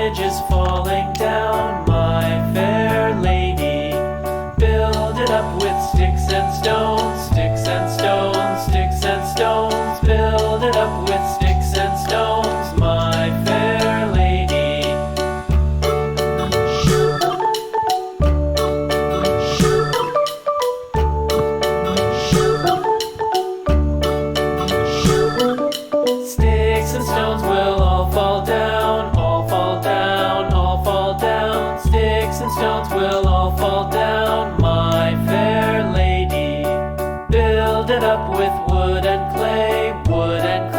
bridge is falling down, my fair lady. Build it up with sticks and stones, sticks and stones, sticks and stones. Build it up with sticks and stones, my fair lady. Sticks and stones will all fall down, all fall down, all fall down. Sticks and stones will all fall down, my fair lady. Build it up with wood and clay, wood and clay.